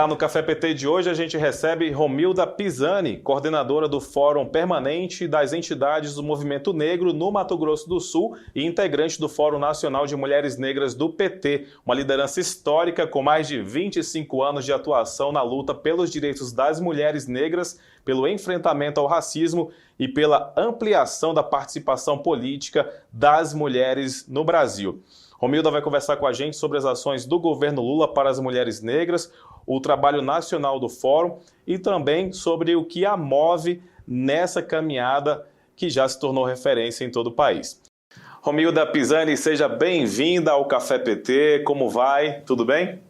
Olá, no Café PT de hoje a gente recebe Romilda Pisani, coordenadora do Fórum Permanente das Entidades do Movimento Negro no Mato Grosso do Sul e integrante do Fórum Nacional de Mulheres Negras do PT, uma liderança histórica com mais de 25 anos de atuação na luta pelos direitos das mulheres negras, pelo enfrentamento ao racismo e pela ampliação da participação política das mulheres no Brasil. Romilda vai conversar com a gente sobre as ações do governo Lula para as mulheres negras, o trabalho nacional do Fórum e também sobre o que a move nessa caminhada que já se tornou referência em todo o país. Romilda Pisani, seja bem-vinda ao Café PT. Como vai? Tudo bem?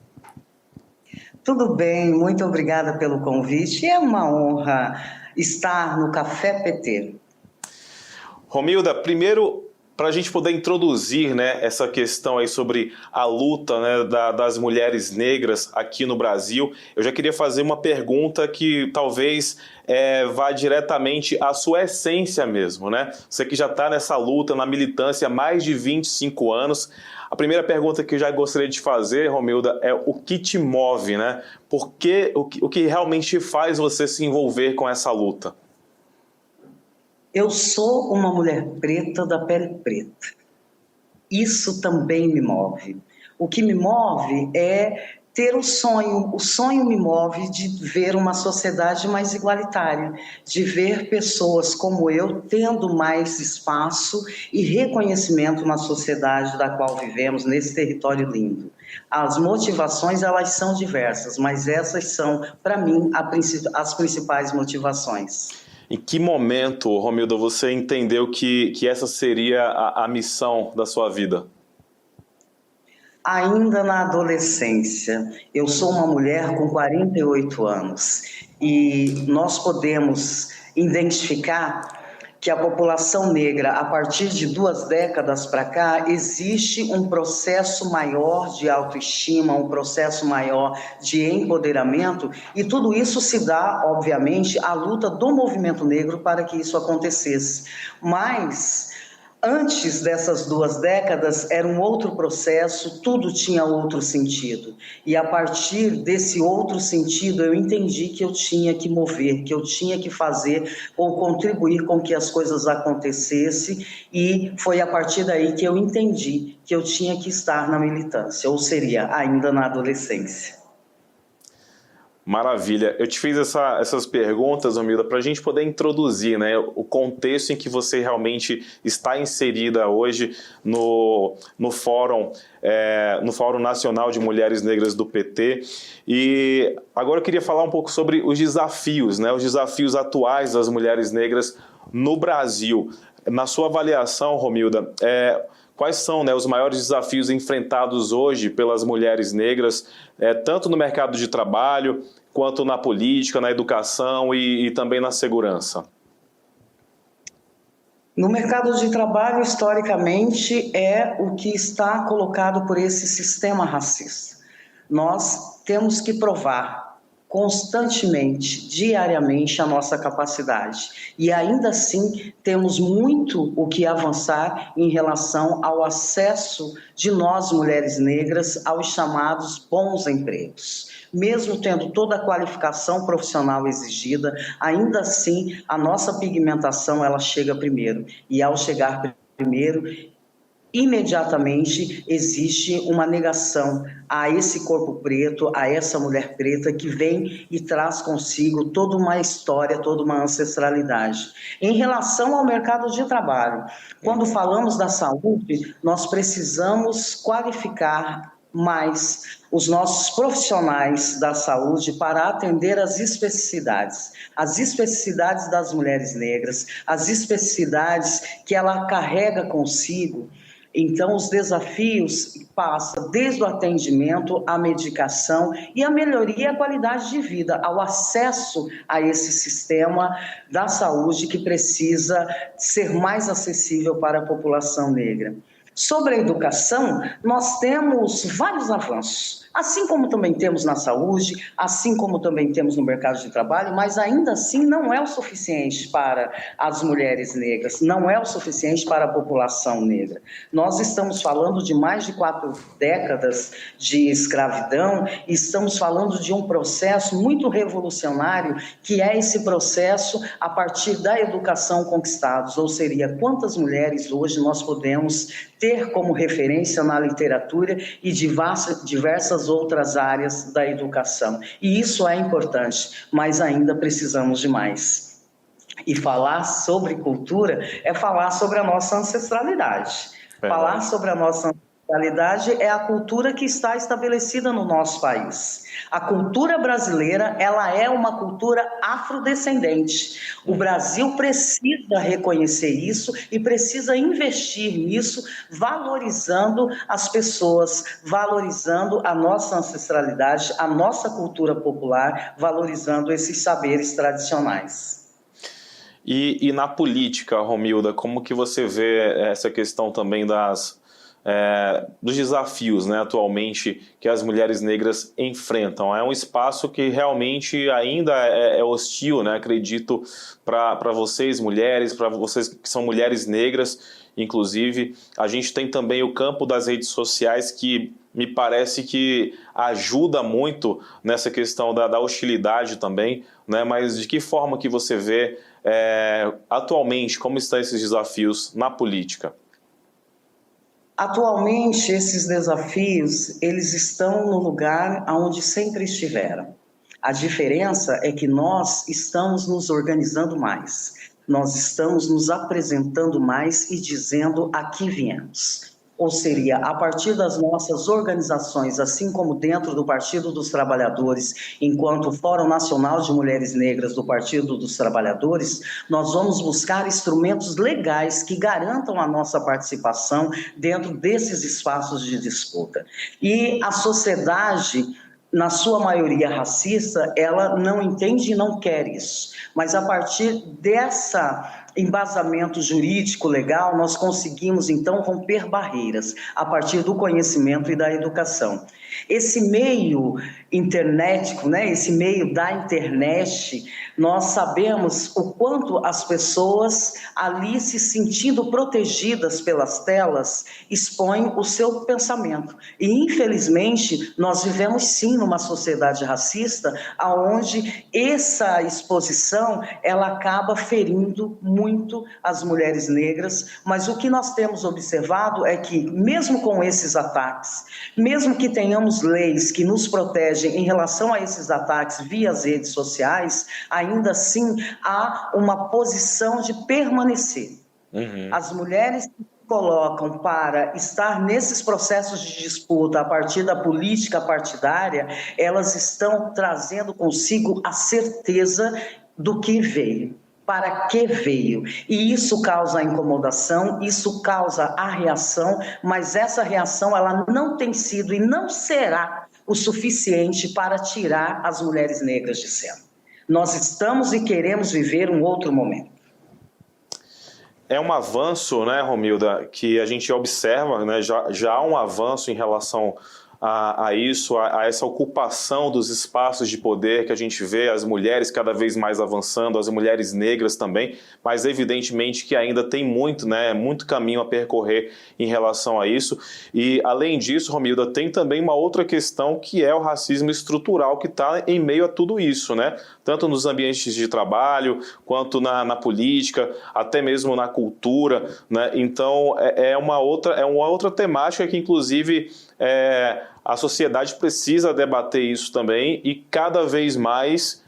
Tudo bem, muito obrigada pelo convite. É uma honra estar no Café PT. Romilda, primeiro, para a gente poder introduzir, essa questão aí sobre a luta, das mulheres negras aqui no Brasil, eu já queria fazer uma pergunta que talvez vá diretamente à sua essência mesmo, Você que já está nessa luta, na militância há mais de 25 anos. A primeira pergunta que eu já gostaria de fazer, Romilda, é o que te move, o que realmente faz você se envolver com essa luta? Eu sou uma mulher preta da pele preta. Isso também me move. O que me move é ter o sonho. O sonho me move de ver uma sociedade mais igualitária, de ver pessoas como eu tendo mais espaço e reconhecimento na sociedade da qual vivemos, nesse território lindo. As motivações, elas são diversas, mas essas são, para mim, as principais motivações. Em que momento, Romilda, você entendeu que essa seria a missão da sua vida? Ainda na adolescência. Eu sou uma mulher com 48 anos e nós podemos identificar que a população negra, a partir de 2 décadas para cá, existe um processo maior de autoestima, um processo maior de empoderamento, e tudo isso se dá, obviamente, à luta do movimento negro para que isso acontecesse. Mas antes dessas 2 décadas era um outro processo, tudo tinha outro sentido. E a partir desse outro sentido eu entendi que eu tinha que mover, que eu tinha que fazer ou contribuir com que as coisas acontecessem, e foi a partir daí que eu entendi que eu tinha que estar na militância, ou seria ainda na adolescência. Maravilha. Eu te fiz essas perguntas, Romilda, para a gente poder introduzir o contexto em que você realmente está inserida hoje no Fórum Nacional de Mulheres Negras do PT. E agora eu queria falar um pouco sobre os desafios, os desafios atuais das mulheres negras no Brasil. Na sua avaliação, Romilda, quais são os maiores desafios enfrentados hoje pelas mulheres negras, tanto no mercado de trabalho, quanto na política, na educação e também na segurança? No mercado de trabalho, historicamente, é o que está colocado por esse sistema racista. Nós temos que provar constantemente, diariamente, a nossa capacidade. E ainda assim, temos muito o que avançar em relação ao acesso de nós, mulheres negras, aos chamados bons empregos. Mesmo tendo toda a qualificação profissional exigida, ainda assim, a nossa pigmentação, ela chega primeiro. E ao chegar primeiro, imediatamente existe uma negação a esse corpo preto, a essa mulher preta que vem e traz consigo toda uma história, toda uma ancestralidade. Em relação ao mercado de trabalho, quando falamos da saúde, nós precisamos qualificar mais os nossos profissionais da saúde para atender às especificidades das mulheres negras, as especificidades que ela carrega consigo. Então, os desafios passam desde o atendimento, à medicação e a melhoria e a qualidade de vida, ao acesso a esse sistema da saúde que precisa ser mais acessível para a população negra. Sobre a educação, nós temos vários avanços. Assim como também temos na saúde, assim como também temos no mercado de trabalho, mas ainda assim não é o suficiente para as mulheres negras, não é o suficiente para a população negra. Nós estamos falando de mais de 4 décadas de escravidão e estamos falando de um processo muito revolucionário, que é esse processo a partir da educação conquistados, ou seja, quantas mulheres hoje nós podemos ter como referência na literatura e diversas outras áreas da educação. E isso é importante, mas ainda precisamos de mais. E falar sobre cultura é falar sobre a nossa ancestralidade. Falar sobre a nossa ancestralidade é a cultura que está estabelecida no nosso país. A cultura brasileira, ela é uma cultura afrodescendente. O Brasil precisa reconhecer isso e precisa investir nisso, valorizando as pessoas, valorizando a nossa ancestralidade, a nossa cultura popular, valorizando esses saberes tradicionais. E na política, Romilda, como que você vê essa questão também dos desafios, né, atualmente que as mulheres negras enfrentam? É um espaço que realmente ainda é hostil, né, acredito, para vocês mulheres, para vocês que são mulheres negras, inclusive. A gente tem também o campo das redes sociais, que me parece que ajuda muito nessa questão da hostilidade também, né? Mas de que forma que você vê atualmente, como estão esses desafios na política? Atualmente, esses desafios, eles estão no lugar onde sempre estiveram. A diferença é que nós estamos nos organizando mais, nós estamos nos apresentando mais e dizendo aqui viemos. Ou seria, a partir das nossas organizações, assim como dentro do Partido dos Trabalhadores, enquanto Fórum Nacional de Mulheres Negras do Partido dos Trabalhadores, nós vamos buscar instrumentos legais que garantam a nossa participação dentro desses espaços de disputa. E a sociedade, na sua maioria racista, ela não entende e não quer isso. Mas a partir dessa embasamento jurídico legal, nós conseguimos então romper barreiras a partir do conhecimento e da educação. Esse meio internetico, né, esse meio da internet, nós sabemos o quanto as pessoas ali se sentindo protegidas pelas telas expõem o seu pensamento. E infelizmente nós vivemos sim numa sociedade racista onde essa exposição ela acaba ferindo muito as mulheres negras, mas o que nós temos observado é que mesmo com esses ataques, mesmo que tenhamos leis que nos protegem em relação a esses ataques via as redes sociais, ainda assim há uma posição de permanecer. As mulheres que se colocam para estar nesses processos de disputa a partir da política partidária, elas estão trazendo consigo a certeza do que veio. Para que veio? E isso causa incomodação, isso causa a reação, mas essa reação ela não tem sido e não será o suficiente para tirar as mulheres negras de cena. Nós estamos e queremos viver um outro momento. É um avanço, né, Romilda, que a gente observa, né, já há um avanço em relação a isso, a essa ocupação dos espaços de poder que a gente vê, as mulheres cada vez mais avançando, as mulheres negras também, mas evidentemente que ainda tem muito, né, muito caminho a percorrer em relação a isso. E além disso, Romilda, tem também uma outra questão que é o racismo estrutural que está em meio a tudo isso, né? Tanto nos ambientes de trabalho, quanto na política, até mesmo na cultura, né? Então é uma outra temática que inclusive a sociedade precisa debater isso também e cada vez mais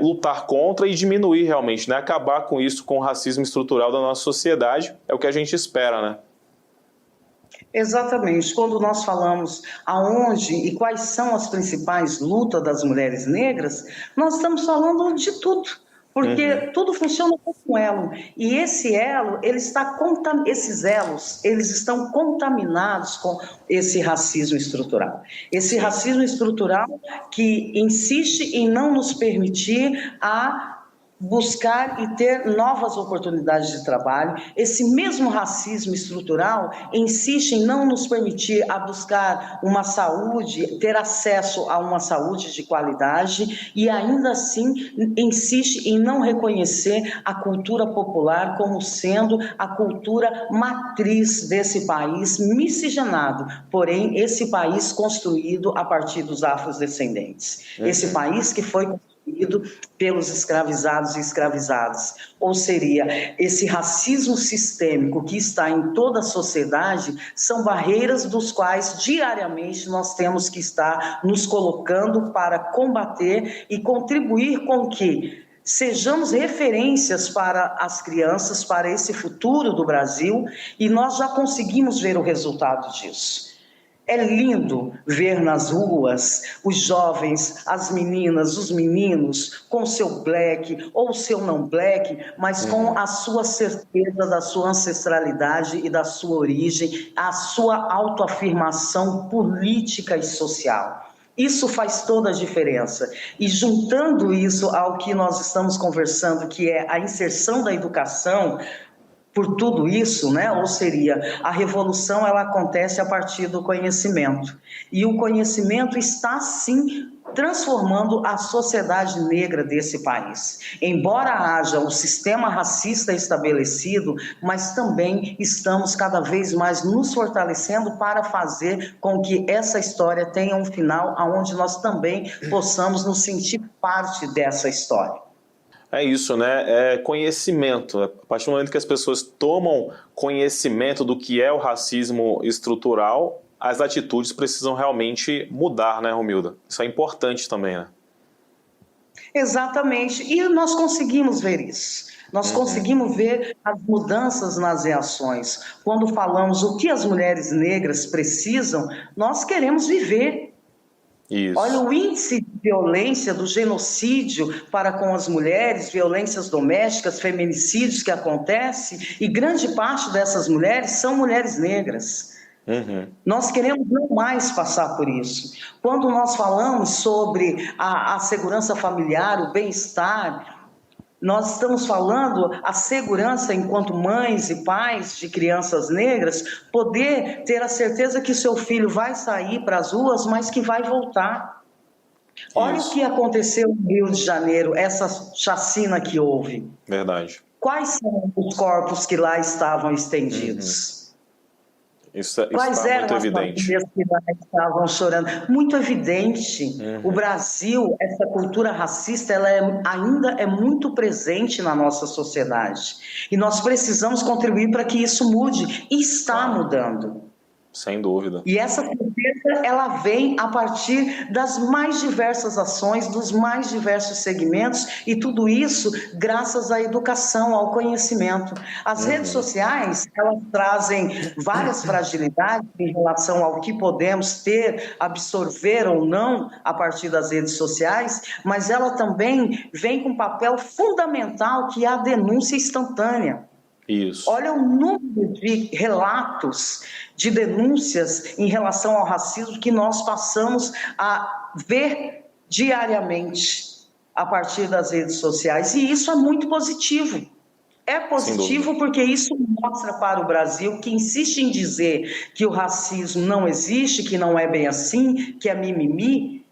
lutar contra e diminuir realmente, né? Acabar com isso, com o racismo estrutural da nossa sociedade, é o que a gente espera, né? Exatamente. Quando nós falamos aonde e quais são as principais lutas das mulheres negras, nós estamos falando de tudo. Porque tudo funciona como um elo. E esse elo, esses elos, eles estão contaminados com esse racismo estrutural. Esse racismo estrutural que insiste em não nos permitir a buscar e ter novas oportunidades de trabalho. Esse mesmo racismo estrutural insiste em não nos permitir a buscar uma saúde, ter acesso a uma saúde de qualidade e ainda assim insiste em não reconhecer a cultura popular como sendo a cultura matriz desse país miscigenado, porém esse país construído a partir dos afrodescendentes. Esse país que foi pelos escravizados e escravizadas, ou seja, esse racismo sistêmico que está em toda a sociedade são barreiras dos quais diariamente nós temos que estar nos colocando para combater e contribuir com que sejamos referências para as crianças, para esse futuro do Brasil, e nós já conseguimos ver o resultado disso. É lindo ver nas ruas os jovens, as meninas, os meninos com seu black ou seu não black, mas com a sua certeza da sua ancestralidade e da sua origem, a sua autoafirmação política e social. Isso faz toda a diferença. E juntando isso ao que nós estamos conversando, que é a inserção da educação, por tudo isso, né? Ou seria, a revolução ela acontece a partir do conhecimento. E o conhecimento está, sim, transformando a sociedade negra desse país. Embora haja um sistema racista estabelecido, mas também estamos cada vez mais nos fortalecendo para fazer com que essa história tenha um final onde nós também possamos nos sentir parte dessa história. É isso, né? É conhecimento. A partir do momento que as pessoas tomam conhecimento do que é o racismo estrutural, as atitudes precisam realmente mudar, né, Romilda? Isso é importante também, né? Exatamente. E nós conseguimos ver isso. Nós conseguimos ver as mudanças nas reações. Quando falamos o que as mulheres negras precisam, nós queremos viver. Isso. Olha o índice de violência, do genocídio para com as mulheres, violências domésticas, feminicídios que acontece, e grande parte dessas mulheres são mulheres negras. Nós queremos não mais passar por isso. Quando nós falamos sobre a segurança familiar, o bem-estar, nós estamos falando a segurança enquanto mães e pais de crianças negras, poder ter a certeza que seu filho vai sair para as ruas, mas que vai voltar. Olha o que aconteceu no Rio de Janeiro, essa chacina que houve. Verdade. Quais são os corpos que lá estavam estendidos? Isso Quais está eram muito as evidente. famílias que lá estavam chorando? Muito evidente. O Brasil, essa cultura racista, ela ainda é muito presente na nossa sociedade. E nós precisamos contribuir para que isso mude. E está mudando. Sem dúvida. E essa certeza, ela vem a partir das mais diversas ações, dos mais diversos segmentos, e tudo isso graças à educação, ao conhecimento. As redes sociais, elas trazem várias fragilidades em relação ao que podemos ter, absorver ou não a partir das redes sociais, mas ela também vem com um papel fundamental, que é a denúncia instantânea. Isso. Olha o número de relatos, de denúncias em relação ao racismo que nós passamos a ver diariamente a partir das redes sociais. E isso é muito positivo. É positivo porque isso mostra para o Brasil, que insiste em dizer que o racismo não existe, que não é bem assim, que é mimimi,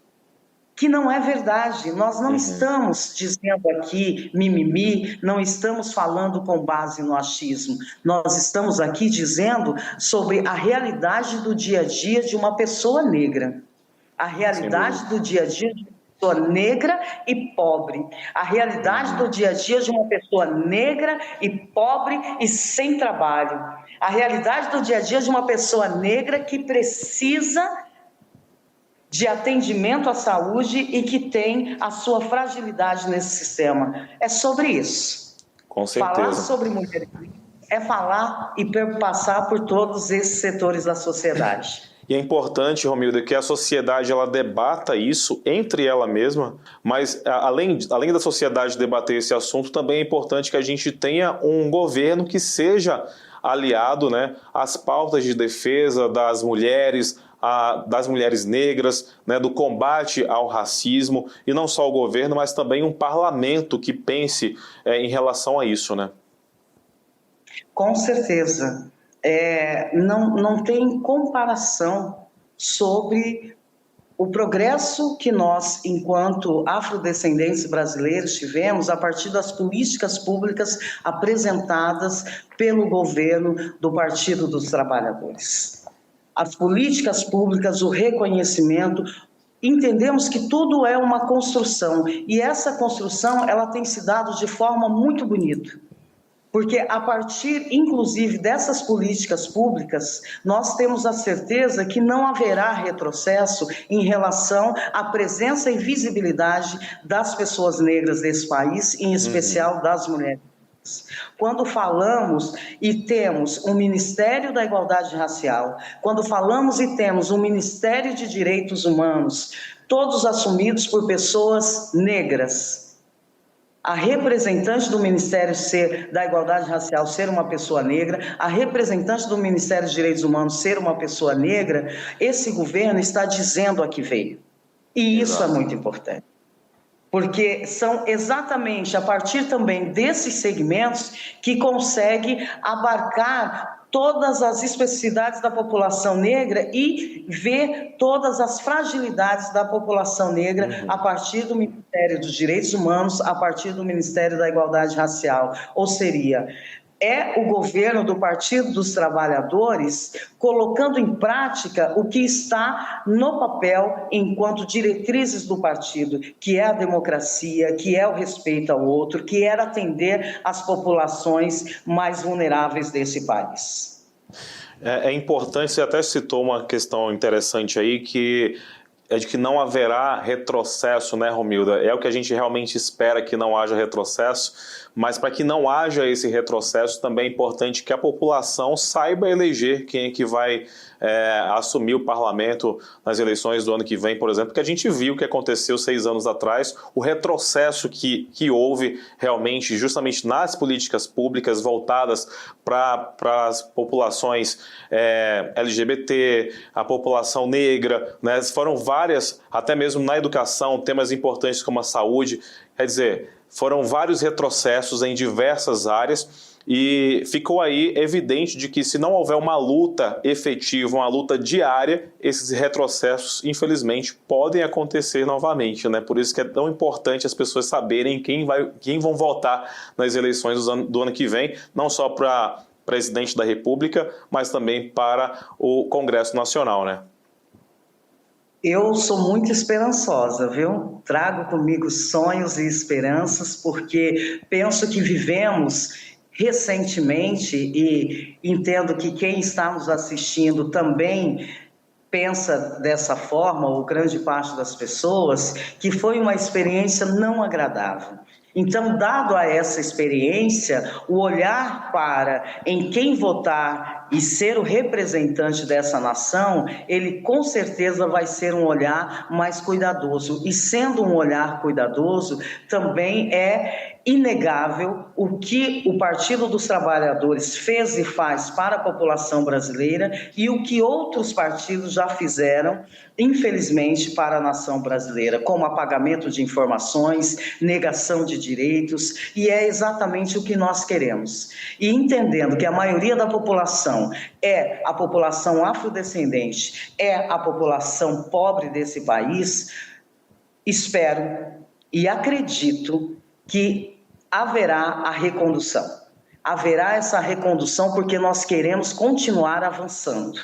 que não é verdade. Nós não estamos dizendo aqui mimimi, não estamos falando com base no achismo. Nós estamos aqui dizendo sobre a realidade do dia a dia de uma pessoa negra. A realidade do dia a dia de uma pessoa negra e pobre. A realidade do dia a dia de uma pessoa negra e pobre e sem trabalho. A realidade do dia a dia de uma pessoa negra que precisa de atendimento à saúde e que tem a sua fragilidade nesse sistema. É sobre isso. Com certeza. Falar sobre mulheres é falar e perpassar por todos esses setores da sociedade. E é importante, Romilda, que a sociedade ela debata isso entre ela mesma, mas além da sociedade debater esse assunto, também é importante que a gente tenha um governo que seja aliado, né, às pautas de defesa das mulheres, das mulheres negras, né, do combate ao racismo, e não só o governo, mas também um parlamento que pense em relação a isso, né? Com certeza. Não tem comparação sobre o progresso que nós, enquanto afrodescendentes brasileiros, tivemos a partir das políticas públicas apresentadas pelo governo do Partido dos Trabalhadores. As políticas públicas, o reconhecimento, entendemos que tudo é uma construção, e essa construção ela tem se dado de forma muito bonita. Porque a partir, inclusive, dessas políticas públicas, nós temos a certeza que não haverá retrocesso em relação à presença e visibilidade das pessoas negras desse país, em especial das mulheres. Quando falamos e temos um Ministério da Igualdade Racial, quando falamos e temos um Ministério de Direitos Humanos, todos assumidos por pessoas negras, a representante do Ministério da Igualdade Racial ser uma pessoa negra, a representante do Ministério dos Direitos Humanos ser uma pessoa negra, esse governo está dizendo a que veio. E isso é muito importante. Porque são exatamente a partir também desses segmentos que consegue abarcar todas as especificidades da população negra e ver todas as fragilidades da população negra a partir do Ministério dos Direitos Humanos, a partir do Ministério da Igualdade Racial. Ou seja, é o governo do Partido dos Trabalhadores colocando em prática o que está no papel enquanto diretrizes do partido, que é a democracia, que é o respeito ao outro, que é atender as populações mais vulneráveis desse país. É importante, você até citou uma questão interessante aí, que é de que não haverá retrocesso, né, Romilda? É o que a gente realmente espera, que não haja retrocesso, mas para que não haja esse retrocesso, também é importante que a população saiba eleger quem é que vai assumir o parlamento nas eleições do ano que vem, por exemplo, porque a gente viu o que aconteceu 6 anos atrás, o retrocesso que houve realmente justamente nas políticas públicas voltadas para as populações LGBT, a população negra, né? Foram várias, até mesmo na educação, temas importantes como a saúde, quer dizer, foram vários retrocessos em diversas áreas. E ficou aí evidente de que se não houver uma luta efetiva, uma luta diária, esses retrocessos, infelizmente, podem acontecer novamente, né? Por isso que é tão importante as pessoas saberem quem vão votar nas eleições do ano que vem, não só para presidente da República, mas também para o Congresso Nacional, né? Eu sou muito esperançosa, viu? Trago comigo sonhos e esperanças, porque penso que vivemos recentemente, e entendo que quem está nos assistindo também pensa dessa forma, ou grande parte das pessoas, que foi uma experiência não agradável. Então, dado a essa experiência, o olhar para em quem votar e ser o representante dessa nação, ele com certeza vai ser um olhar mais cuidadoso. E sendo um olhar cuidadoso, também é inegável o que o Partido dos Trabalhadores fez e faz para a população brasileira e o que outros partidos já fizeram, infelizmente, para a nação brasileira, como apagamento de informações, negação de direitos, e é exatamente o que nós queremos. E entendendo que a maioria da população é a população afrodescendente, é a população pobre desse país, espero e acredito que haverá a recondução. Haverá essa recondução porque nós queremos continuar avançando.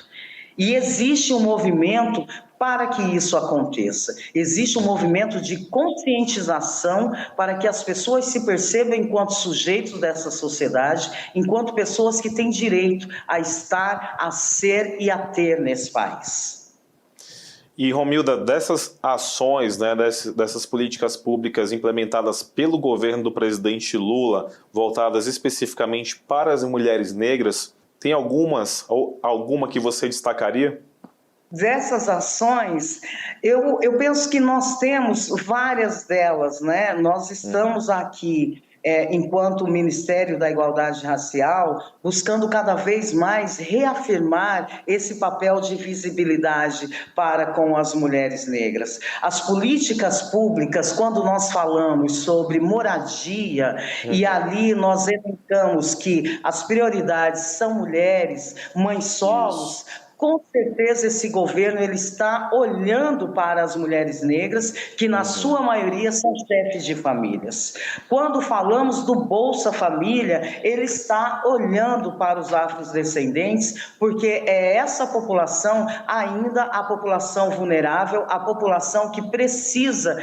E existe um movimento para que isso aconteça. Existe um movimento de conscientização para que as pessoas se percebam enquanto sujeitos dessa sociedade, enquanto pessoas que têm direito a estar, a ser e a ter nesse país. E, Romilda, dessas ações, né, dessas políticas públicas implementadas pelo governo do presidente Lula, voltadas especificamente para as mulheres negras, tem alguma que você destacaria? Dessas ações, eu penso que nós temos várias delas, né? Nós estamos aqui enquanto Ministério da Igualdade Racial, buscando cada vez mais reafirmar esse papel de visibilidade para com as mulheres negras. As políticas públicas, quando nós falamos sobre moradia, e ali nós elencamos que as prioridades são mulheres, mães solos, com certeza esse governo ele está olhando para as mulheres negras, que na sua maioria são chefes de famílias. Quando falamos do Bolsa Família, ele está olhando para os afrodescendentes, porque é essa população ainda a população vulnerável, a população que precisa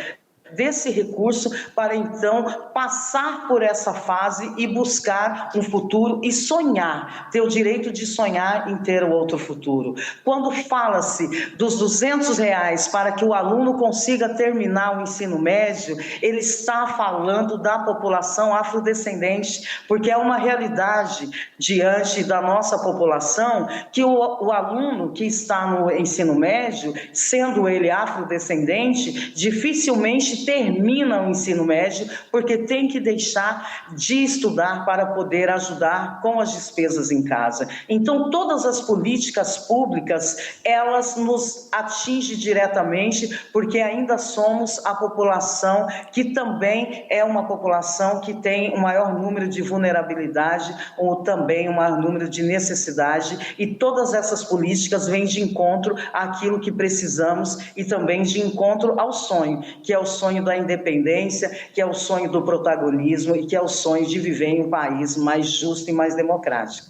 desse recurso para então passar por essa fase e buscar um futuro e sonhar, ter o direito de sonhar em ter um outro futuro. Quando fala-se dos R$200 para que o aluno consiga terminar o ensino médio, ele está falando da população afrodescendente, porque é uma realidade diante da nossa população que o aluno que está no ensino médio, sendo ele afrodescendente, dificilmente termina o ensino médio, porque tem que deixar de estudar para poder ajudar com as despesas em casa. Então, todas as políticas públicas, elas nos atingem diretamente, porque ainda somos a população que também é uma população que tem um maior número de vulnerabilidade ou também um maior número de necessidade, e todas essas políticas vêm de encontro àquilo que precisamos e também de encontro ao sonho, que é o sonho da independência, que é o sonho do protagonismo e que é o sonho de viver em um país mais justo e mais democrático.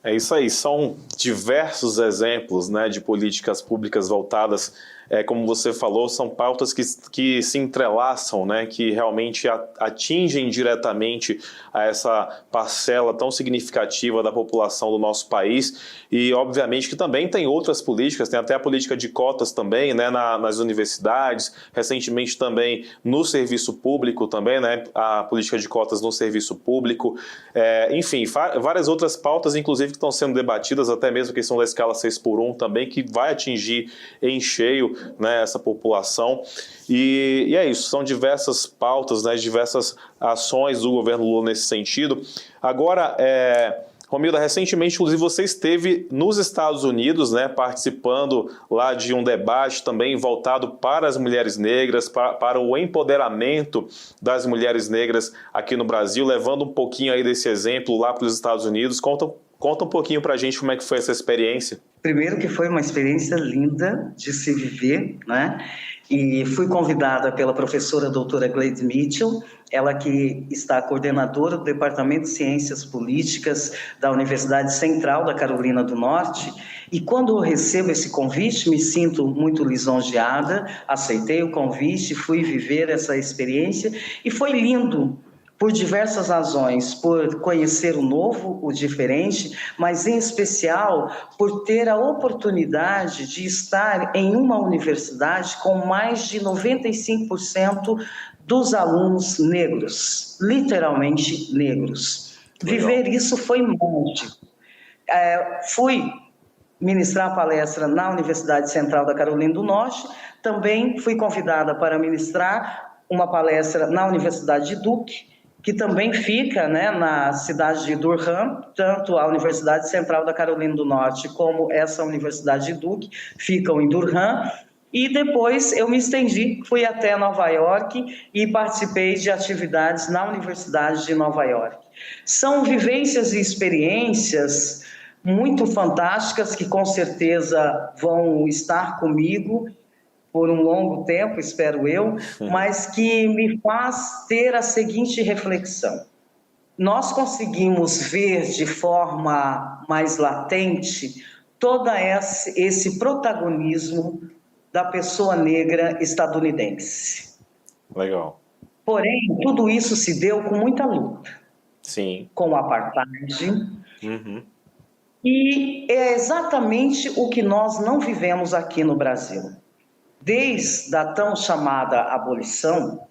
É isso aí, são diversos exemplos, né, de políticas públicas voltadas, como você falou, são pautas que se entrelaçam, né, que realmente atingem diretamente a essa parcela tão significativa da população do nosso país, e obviamente que também tem outras políticas, tem até a política de cotas também, né, nas universidades, recentemente também no serviço público também, né, a política de cotas no serviço público, enfim, várias outras pautas, inclusive, que estão sendo debatidas, até mesmo a questão da escala 6x1 também, que vai atingir em cheio, né, essa população. E é isso, são diversas pautas, né, diversas ações do governo Lula nesse sentido. Agora, Romilda, recentemente, inclusive, você esteve nos Estados Unidos, né, participando lá de um debate também voltado para as mulheres negras, para o empoderamento das mulheres negras aqui no Brasil, levando um pouquinho aí desse exemplo lá para os Estados Unidos. Conta um pouquinho para a gente como é que foi essa experiência. Primeiro que foi uma experiência linda de se viver, né? E fui convidada pela professora doutora Gleide Mitchell, ela que está coordenadora do Departamento de Ciências Políticas da Universidade Central da Carolina do Norte, e quando eu recebo esse convite, me sinto muito lisonjeada, aceitei o convite, fui viver essa experiência, e foi lindo, por diversas razões, por conhecer o novo, o diferente, mas em especial por ter a oportunidade de estar em uma universidade com mais de 95% dos alunos negros, literalmente negros. Legal. Viver isso foi mágico. Fui ministrar palestra na Universidade Central da Carolina do Norte, também fui convidada para ministrar uma palestra na Universidade de Duke, que também fica, né, na cidade de Durham, tanto a Universidade Central da Carolina do Norte como essa Universidade de Duke ficam em Durham, e depois eu me estendi, fui até Nova York e participei de atividades na Universidade de Nova York. São vivências e experiências muito fantásticas que com certeza vão estar comigo por um longo tempo, espero eu, mas que me faz ter a seguinte reflexão. Nós conseguimos ver de forma mais latente todo esse protagonismo da pessoa negra estadunidense. Legal. Porém, tudo isso se deu com muita luta. Sim. Com o apartheid. E é exatamente o que nós não vivemos aqui no Brasil. Desde a tão chamada abolição,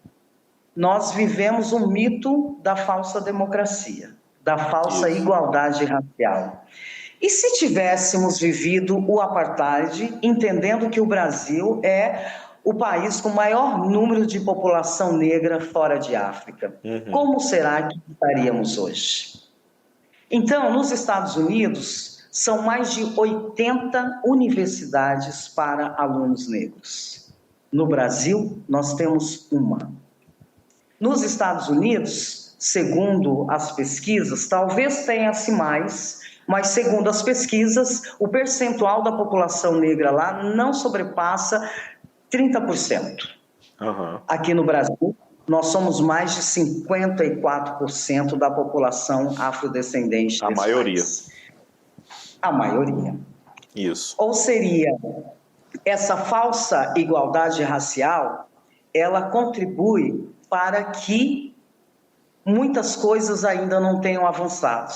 nós vivemos um mito da falsa democracia, da falsa igualdade racial. E se tivéssemos vivido o apartheid, entendendo que o Brasil é o país com maior número de população negra fora de África. Como será que estaríamos hoje? Então, nos Estados Unidos, são mais de 80 universidades para alunos negros. No Brasil, nós temos uma. Nos Estados Unidos, segundo as pesquisas, talvez tenha-se mais, mas segundo as pesquisas, o percentual da população negra lá não sobrepassa 30%. Aqui no Brasil, nós somos mais de 54% da população afrodescendente. A maioria. País. A maioria. Isso. Ou seria, essa falsa igualdade racial, ela contribui para que muitas coisas ainda não tenham avançado,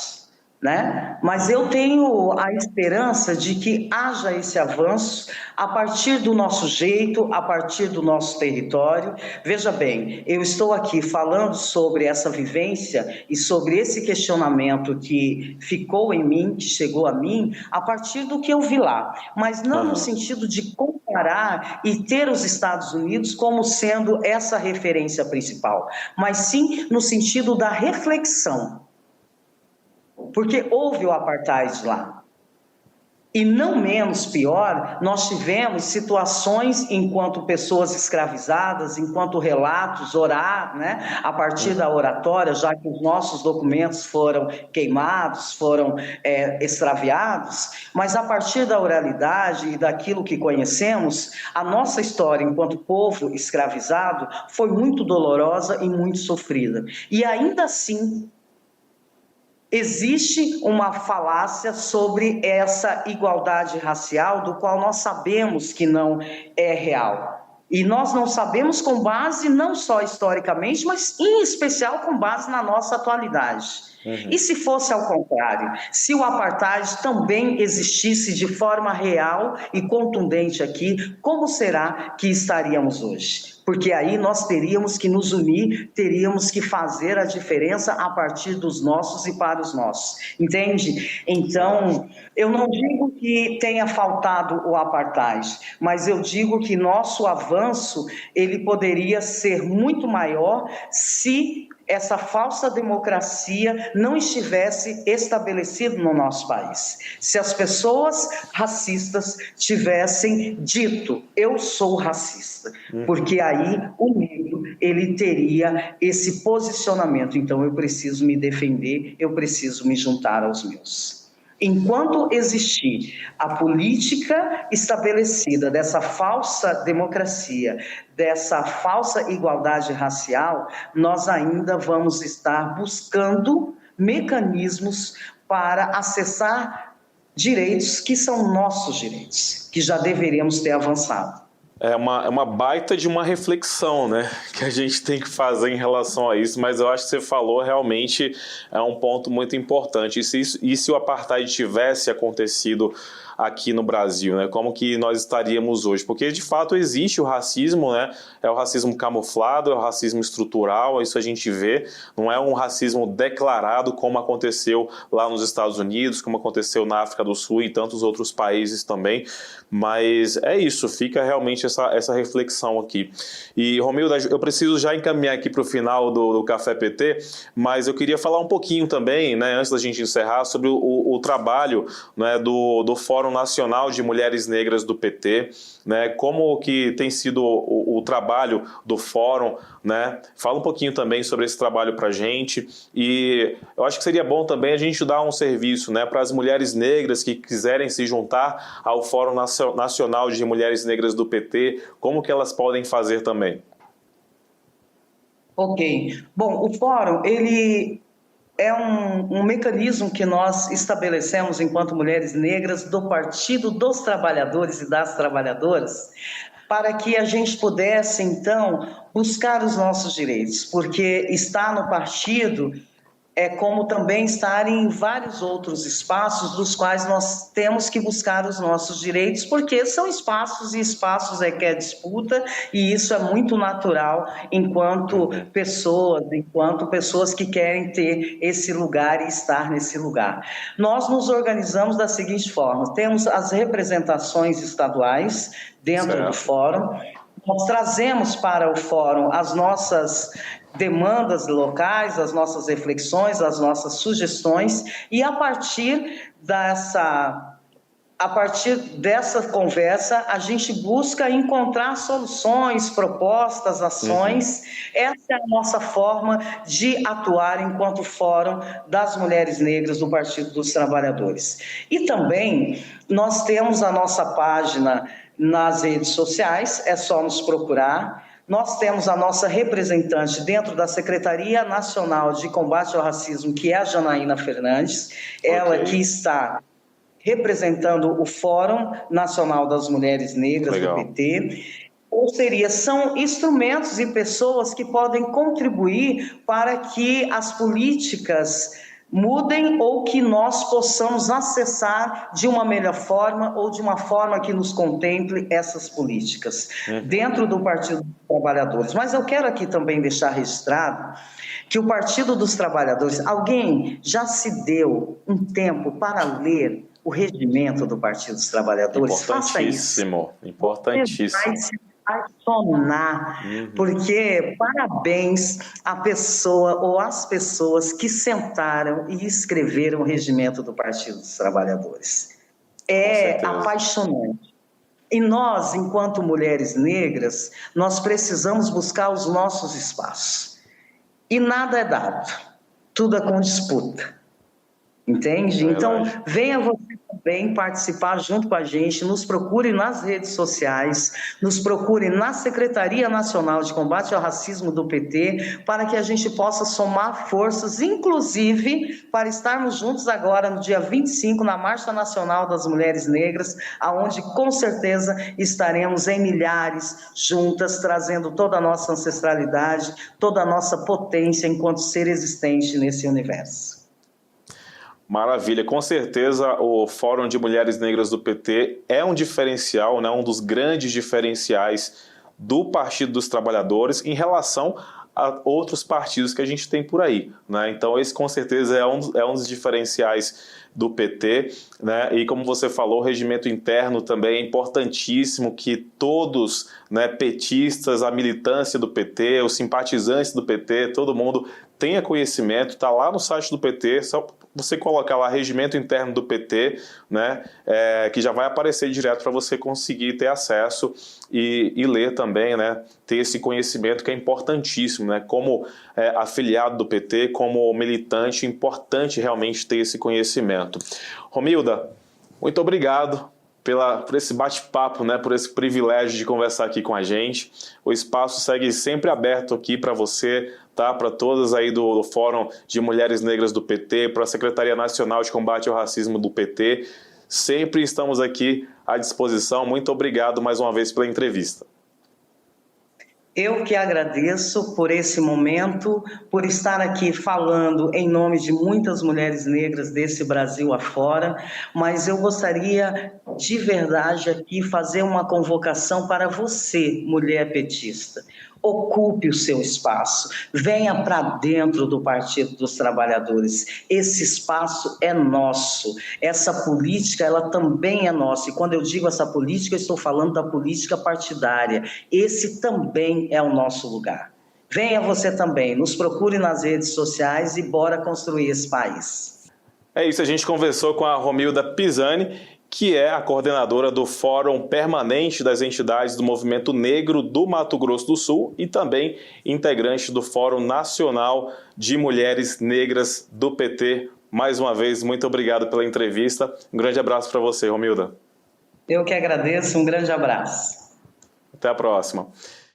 né? Mas eu tenho a esperança de que haja esse avanço a partir do nosso jeito, a partir do nosso território. Veja bem, eu estou aqui falando sobre essa vivência e sobre esse questionamento que ficou em mim, que chegou a mim, a partir do que eu vi lá, mas não no sentido de comparar e ter os Estados Unidos como sendo essa referência principal, mas sim no sentido da reflexão. Porque houve o apartheid lá. E não menos pior, nós tivemos situações enquanto pessoas escravizadas, enquanto relatos, orar, né, a partir da oratória, já que os nossos documentos foram queimados, foram extraviados, mas a partir da oralidade e daquilo que conhecemos, a nossa história enquanto povo escravizado foi muito dolorosa e muito sofrida. E ainda assim, existe uma falácia sobre essa igualdade racial, do qual nós sabemos que não é real. E nós não sabemos com base não só historicamente, mas em especial com base na nossa atualidade. E se fosse ao contrário, se o apartheid também existisse de forma real e contundente aqui, como será que estaríamos hoje? Porque aí nós teríamos que nos unir, teríamos que fazer a diferença a partir dos nossos e para os nossos, entende? Então, eu não digo que tenha faltado o apartheid, mas eu digo que nosso avanço, ele poderia ser muito maior se essa falsa democracia não estivesse estabelecida no nosso país. Se as pessoas racistas tivessem dito, eu sou racista, porque aí o negro, ele teria esse posicionamento, então eu preciso me defender, eu preciso me juntar aos meus. Enquanto existir a política estabelecida dessa falsa democracia, dessa falsa igualdade racial, nós ainda vamos estar buscando mecanismos para acessar direitos que são nossos direitos, que já deveríamos ter avançado. É uma baita de uma reflexão, né, que a gente tem que fazer em relação a isso, mas eu acho que você falou realmente é um ponto muito importante. E se o apartheid tivesse acontecido aqui no Brasil, né? Como que nós estaríamos hoje? Porque de fato existe o racismo, né? É o racismo camuflado, é o racismo estrutural, isso a gente vê, não é um racismo declarado como aconteceu lá nos Estados Unidos, como aconteceu na África do Sul e tantos outros países também, mas é isso, fica realmente essa reflexão aqui. E Romilda, eu preciso já encaminhar aqui para o final do Café PT, mas eu queria falar um pouquinho também, né, antes da gente encerrar, sobre o trabalho, né, do Fórum Nacional de Mulheres Negras do PT, né, como que tem sido o trabalho do Fórum, né? Fala um pouquinho também sobre esse trabalho para a gente, e eu acho que seria bom também a gente dar um serviço, né, para as mulheres negras que quiserem se juntar ao Fórum Nacional de Mulheres Negras do PT, como que elas podem fazer também? Ok. Bom, o Fórum, ele é um mecanismo que nós estabelecemos enquanto mulheres negras do Partido dos Trabalhadores e das Trabalhadoras, para que a gente pudesse, então, buscar os nossos direitos, porque estar no partido é como também estar em vários outros espaços dos quais nós temos que buscar os nossos direitos, porque são espaços e espaços requer disputa, e isso é muito natural enquanto pessoas que querem ter esse lugar e estar nesse lugar. Nós nos organizamos da seguinte forma: temos as representações estaduais dentro do Fórum, nós trazemos para o fórum as nossas demandas locais, as nossas reflexões, as nossas sugestões, e a partir dessa conversa, a gente busca encontrar soluções, propostas, ações. Essa é a nossa forma de atuar enquanto Fórum das Mulheres Negras do Partido dos Trabalhadores. E também nós temos a nossa página nas redes sociais, é só nos procurar. Nós temos a nossa representante dentro da Secretaria Nacional de Combate ao Racismo, que é a Janaína Fernandes. Ela que está representando o Fórum Nacional das Mulheres Negras do PT. Ou seja, são instrumentos e pessoas que podem contribuir para que as políticas mudem ou que nós possamos acessar de uma melhor forma ou de uma forma que nos contemple essas políticas dentro do Partido dos Trabalhadores. Mas eu quero aqui também deixar registrado que o Partido dos Trabalhadores, alguém já se deu um tempo para ler o regimento do Partido dos Trabalhadores? Faça isso. Importantíssimo. Você vai se apaixonar, porque parabéns à pessoa ou às pessoas que sentaram e escreveram o regimento do Partido dos Trabalhadores. É apaixonante. E nós, enquanto mulheres negras, nós precisamos buscar os nossos espaços. E nada é dado, tudo é com disputa. Entende? Então, venha você também participar junto com a gente, nos procure nas redes sociais, nos procure na Secretaria Nacional de Combate ao Racismo do PT, para que a gente possa somar forças, inclusive para estarmos juntos agora no dia 25, na Marcha Nacional das Mulheres Negras, aonde com certeza estaremos em milhares juntas, trazendo toda a nossa ancestralidade, toda a nossa potência enquanto ser existente nesse universo. Maravilha, com certeza o Fórum de Mulheres Negras do PT é um diferencial, né, um dos grandes diferenciais do Partido dos Trabalhadores em relação a outros partidos que a gente tem por aí, né? Então esse com certeza é um dos diferenciais do PT, né? E como você falou, o regimento interno também é importantíssimo, que todos, né, petistas, a militância do PT, os simpatizantes do PT, todo mundo tenha conhecimento, está lá no site do PT, só você colocar lá regimento interno do PT, né, que já vai aparecer direto para você conseguir ter acesso e ler também, né, ter esse conhecimento que é importantíssimo, né, como afiliado do PT, como militante, importante realmente ter esse conhecimento. Romilda, muito obrigado por esse bate-papo, né, por esse privilégio de conversar aqui com a gente. O espaço segue sempre aberto aqui para você, tá? Para todas aí do Fórum de Mulheres Negras do PT, para a Secretaria Nacional de Combate ao Racismo do PT. Sempre estamos aqui à disposição. Muito obrigado mais uma vez pela entrevista. Eu que agradeço por esse momento, por estar aqui falando em nome de muitas mulheres negras desse Brasil afora, mas eu gostaria de verdade aqui fazer uma convocação para você, mulher petista. Ocupe o seu espaço, venha para dentro do Partido dos Trabalhadores. Esse espaço é nosso, essa política ela também é nossa. E quando eu digo essa política, eu estou falando da política partidária. Esse também é o nosso lugar. Venha você também, nos procure nas redes sociais e bora construir esse país. É isso, a gente conversou com a Romilda Pisani, que é a coordenadora do Fórum Permanente das Entidades do Movimento Negro do Mato Grosso do Sul e também integrante do Fórum Nacional de Mulheres Negras do PT. Mais uma vez, muito obrigado pela entrevista. Um grande abraço para você, Romilda. Eu que agradeço, um grande abraço. Até a próxima.